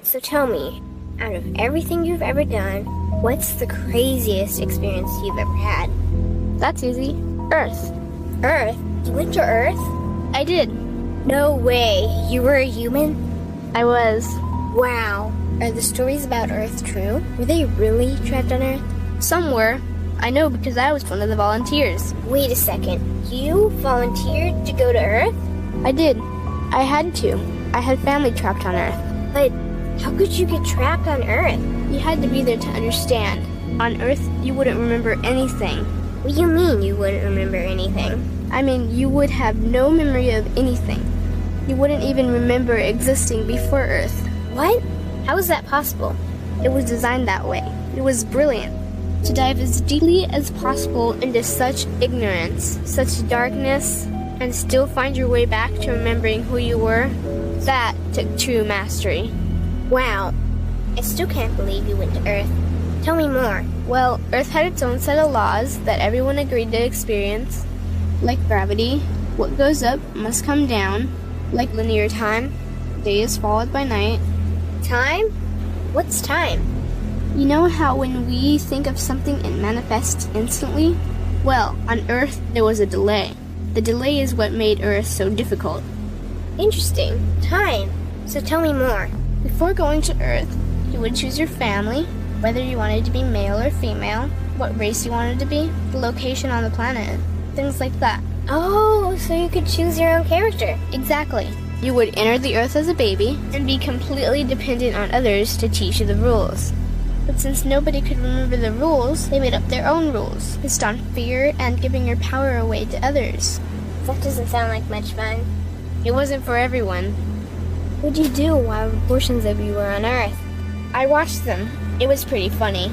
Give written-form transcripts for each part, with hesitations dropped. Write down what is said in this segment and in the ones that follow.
So tell me, out of everything you've ever done, what's the craziest experience you've ever had? That's easy. Earth. Earth? You went to Earth? I did. No way. You were a human? I was. Wow. Are the stories about Earth true? Were they really trapped on Earth? Some were. I know because I was one of the volunteers. Wait a second. You volunteered to go to Earth? I did. I had to. I had family trapped on Earth. But how could you get trapped on Earth? You had to be there to understand. On Earth, you wouldn't remember anything. What do you mean you wouldn't remember anything? I mean, you would have no memory of anything. You wouldn't even remember existing before Earth. What? How is that possible? It was designed that way. It was brilliant. To dive as deeply as possible into such ignorance, such darkness, and still find your way back to remembering who you were, that took true mastery. Wow. I still can't believe you went to Earth. Tell me more. Well, Earth had its own set of laws that everyone agreed to experience. Like gravity, what goes up must come down. Like linear time, day is followed by night. Time? What's time? You know how when we think of something it manifests instantly? Well, on Earth there was a delay. The delay is what made Earth so difficult. Interesting. Time. So tell me more. Before going to Earth, you would choose your family, whether you wanted to be male or female, what race you wanted to be, the location on the planet, things like that. Oh, so you could choose your own character. Exactly. You would enter the Earth as a baby and be completely dependent on others to teach you the rules. But since nobody could remember the rules, they made up their own rules, based on fear and giving your power away to others. That doesn't sound like much fun. It wasn't for everyone. What did you do while portions of you were on Earth? I watched them. It was pretty funny.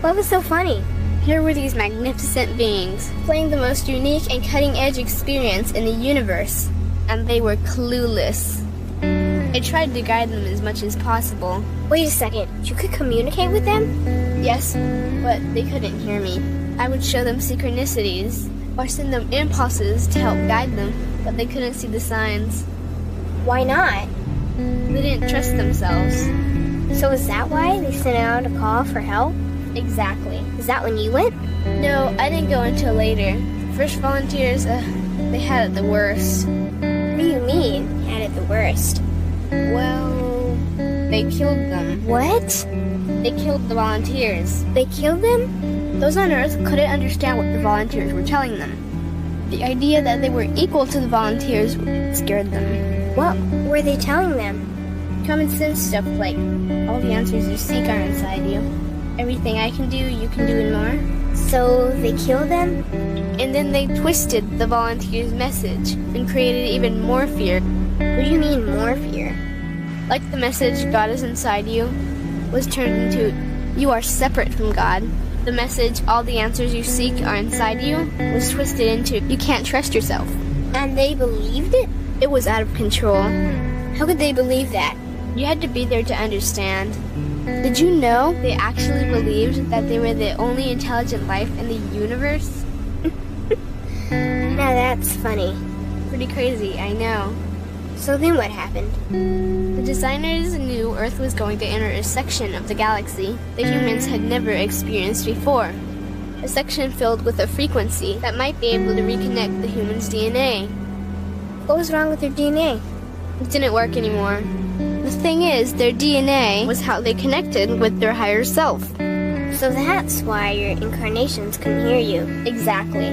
What was so funny? Here were these magnificent beings, playing the most unique and cutting-edge experience in the universe. And they were clueless. I tried to guide them as much as possible. Wait a second. You could communicate with them? Yes, but they couldn't hear me. I would show them synchronicities, or send them impulses to help guide them, but they couldn't see the signs. Why not? They didn't trust themselves. So is that why they sent out a call for help? Exactly. Is that when you went? No, I didn't go until later. First volunteers, they had it the worst. What do you mean, had it the worst? Well, they killed them. What? They killed the volunteers. They killed them? Those on Earth couldn't understand what the volunteers were telling them. The idea that they were equal to the volunteers scared them. What were they telling them? Common sense stuff like, all the answers you seek are inside you. Everything I can do, you can do and more. So they killed them? And then they twisted the volunteers' message and created even more fear. What do you mean, more fear? Like the message, God is inside you, was turned into, you are separate from God. The message, all the answers you seek are inside you, was twisted into, you can't trust yourself. And they believed it? It was out of control. How could they believe that? You had to be there to understand. Did you know they actually believed that they were the only intelligent life in the universe? Now that's funny. Pretty crazy, I know. So then what happened? The designers knew Earth was going to enter a section of the galaxy that humans had never experienced before. A section filled with a frequency that might be able to reconnect the human's DNA. What was wrong with their DNA? It didn't work anymore. The thing is, their DNA was how they connected with their higher self. So that's why your incarnations couldn't hear you. Exactly.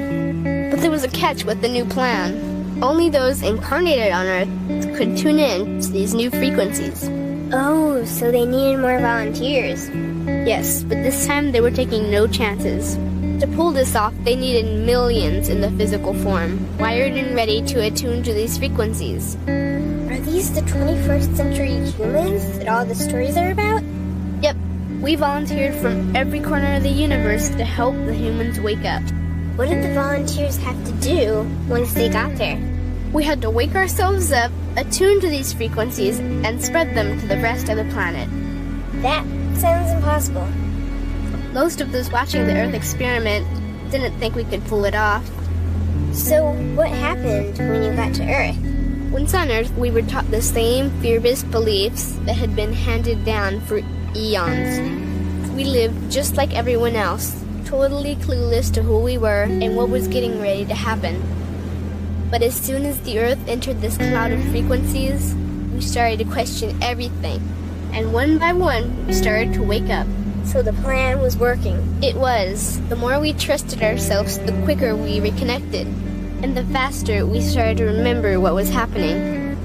But there was a catch with the new plan. Only those incarnated on Earth could tune in to these new frequencies. Oh, so they needed more volunteers. Yes, but this time they were taking no chances. To pull this off, they needed millions in the physical form, wired and ready to attune to these frequencies. Are these the 21st century humans that all the stories are about? Yep. We volunteered from every corner of the universe to help the humans wake up. What did the volunteers have to do once they got there? We had to wake ourselves up, attune to these frequencies, and spread them to the rest of the planet. That sounds impossible. Most of those watching the Earth experiment didn't think we could pull it off. So what happened when you got to Earth? Once on Earth, we were taught the same fear-based beliefs that had been handed down for eons. We lived just like everyone else, totally clueless to who we were and what was getting ready to happen. But as soon as the Earth entered this cloud of frequencies, we started to question everything. And one by one, we started to wake up. So the plan was working. It was. The more we trusted ourselves, the quicker we reconnected. And the faster we started to remember what was happening.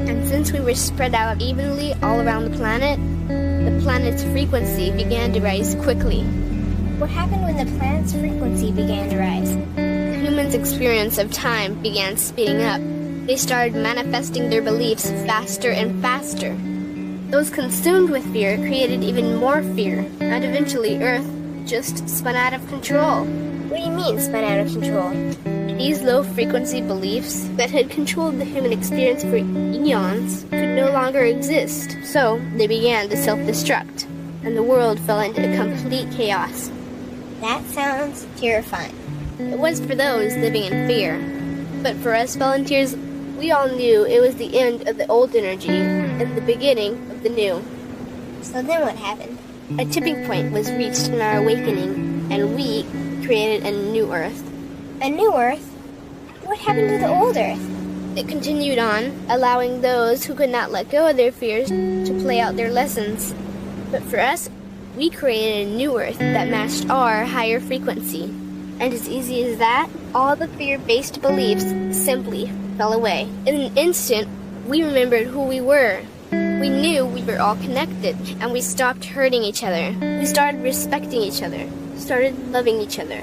And since we were spread out evenly all around the planet's frequency began to rise quickly. What happened when the planet's frequency began to rise? Humans' experience of time began speeding up. They started manifesting their beliefs faster and faster. Those consumed with fear created even more fear, and eventually Earth just spun out of control. What do you mean, spun out of control? These low-frequency beliefs that had controlled the human experience for eons could no longer exist, so they began to self-destruct, and the world fell into complete chaos. That sounds terrifying. It was for those living in fear, but for us volunteers, we all knew it was the end of the old energy and the beginning of the new. So then what happened? A tipping point was reached in our awakening, and we created a new Earth. A new Earth? What happened to the old Earth? It continued on, allowing those who could not let go of their fears to play out their lessons. But for us, we created a new Earth that matched our higher frequency. And as easy as that, all the fear-based beliefs simply fell away. In an instant, we remembered who we were. We knew we were all connected, and we stopped hurting each other. We started respecting each other, started loving each other.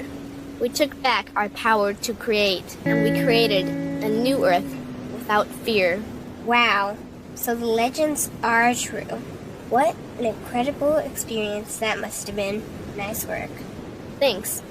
We took back our power to create, and we created a new Earth without fear. Wow, so the legends are true. What an incredible experience that must have been. Nice work. Thanks.